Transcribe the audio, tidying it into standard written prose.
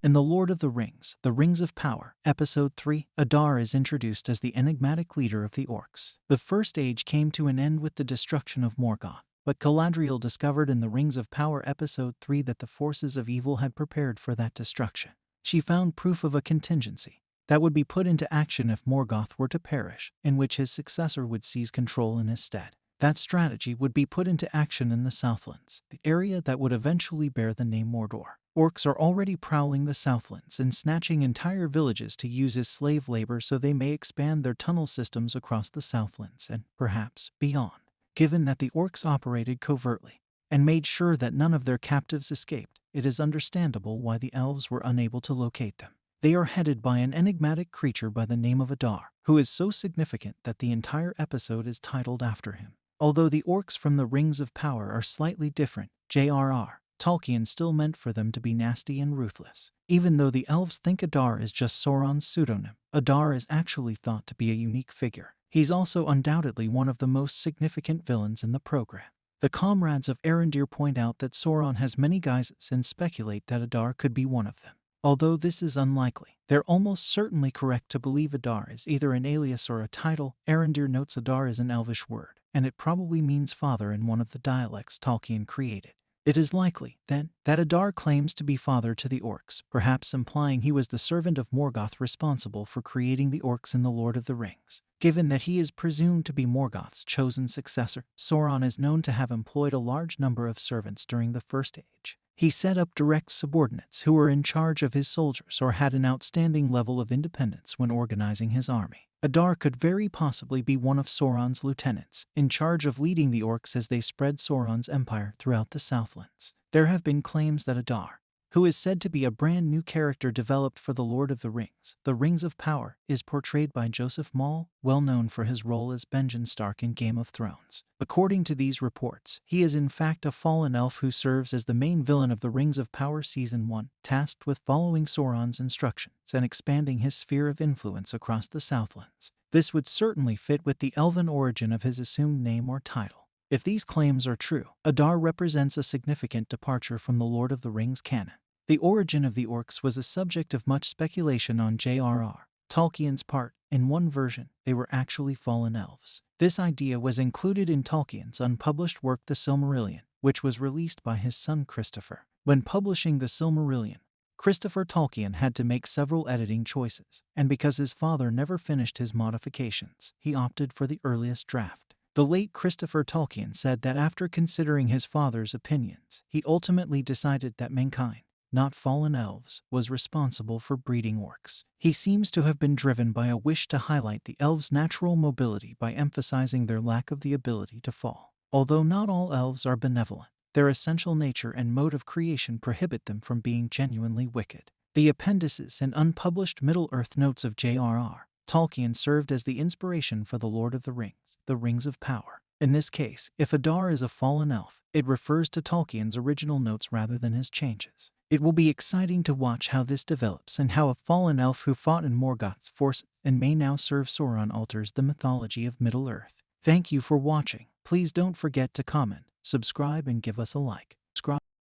In The Lord of the Rings, The Rings of Power, Episode 3, Adar is introduced as the enigmatic leader of the Orcs. The First Age came to an end with the destruction of Morgoth, but Galadriel discovered in The Rings of Power Episode 3 that the forces of evil had prepared for that destruction. She found proof of a contingency that would be put into action if Morgoth were to perish, in which his successor would seize control in his stead. That strategy would be put into action in the Southlands, the area that would eventually bear the name Mordor. Orcs are already prowling the Southlands and snatching entire villages to use as slave labor so they may expand their tunnel systems across the Southlands and, perhaps, beyond. Given that the Orcs operated covertly and made sure that none of their captives escaped, it is understandable why the elves were unable to locate them. They are headed by an enigmatic creature by the name of Adar, who is so significant that the entire episode is titled after him. Although the Orcs from the Rings of Power are slightly different, J.R.R. Tolkien still meant for them to be nasty and ruthless. Even though the elves think Adar is just Sauron's pseudonym, Adar is actually thought to be a unique figure. He's also undoubtedly one of the most significant villains in the program. The comrades of Arondir point out that Sauron has many guises and speculate that Adar could be one of them. Although this is unlikely, they're almost certainly correct to believe Adar is either an alias or a title. Arondir notes Adar is an Elvish word, and it probably means father in one of the dialects Tolkien created. It is likely, then, that Adar claims to be father to the Orcs, perhaps implying he was the servant of Morgoth responsible for creating the Orcs in The Lord of the Rings. Given that he is presumed to be Morgoth's chosen successor, Sauron is known to have employed a large number of servants during the First Age. He set up direct subordinates who were in charge of his soldiers or had an outstanding level of independence when organizing his army. Adar could very possibly be one of Sauron's lieutenants, in charge of leading the Orcs as they spread Sauron's empire throughout the Southlands. There have been claims that Adar, who is said to be a brand new character developed for The Lord of the Rings, The Rings of Power, is portrayed by Joseph Mawle, well known for his role as Benjen Stark in Game of Thrones. According to these reports, he is in fact a fallen elf who serves as the main villain of The Rings of Power Season 1, tasked with following Sauron's instructions and expanding his sphere of influence across the Southlands. This would certainly fit with the elven origin of his assumed name or title. If these claims are true, Adar represents a significant departure from The Lord of the Rings canon. The origin of the Orcs was a subject of much speculation on J.R.R. Tolkien's part. In one version, they were actually fallen elves. This idea was included in Tolkien's unpublished work The Silmarillion, which was released by his son Christopher. When publishing The Silmarillion, Christopher Tolkien had to make several editing choices, and because his father never finished his modifications, he opted for the earliest draft. The late Christopher Tolkien said that after considering his father's opinions, he ultimately decided that mankind, not fallen elves, was responsible for breeding Orcs. He seems to have been driven by a wish to highlight the elves' natural mobility by emphasizing their lack of the ability to fall. Although not all elves are benevolent, their essential nature and mode of creation prohibit them from being genuinely wicked. The appendices and unpublished Middle-earth notes of J.R.R. Tolkien served as the inspiration for The Lord of the Rings, The Rings of Power. In this case, if Adar is a fallen elf, it refers to Tolkien's original notes rather than his changes. It will be exciting to watch how this develops and how a fallen elf who fought in Morgoth's forces and may now serve Sauron alters the mythology of Middle-earth. Thank you for watching. Please don't forget to comment, subscribe, and give us a like.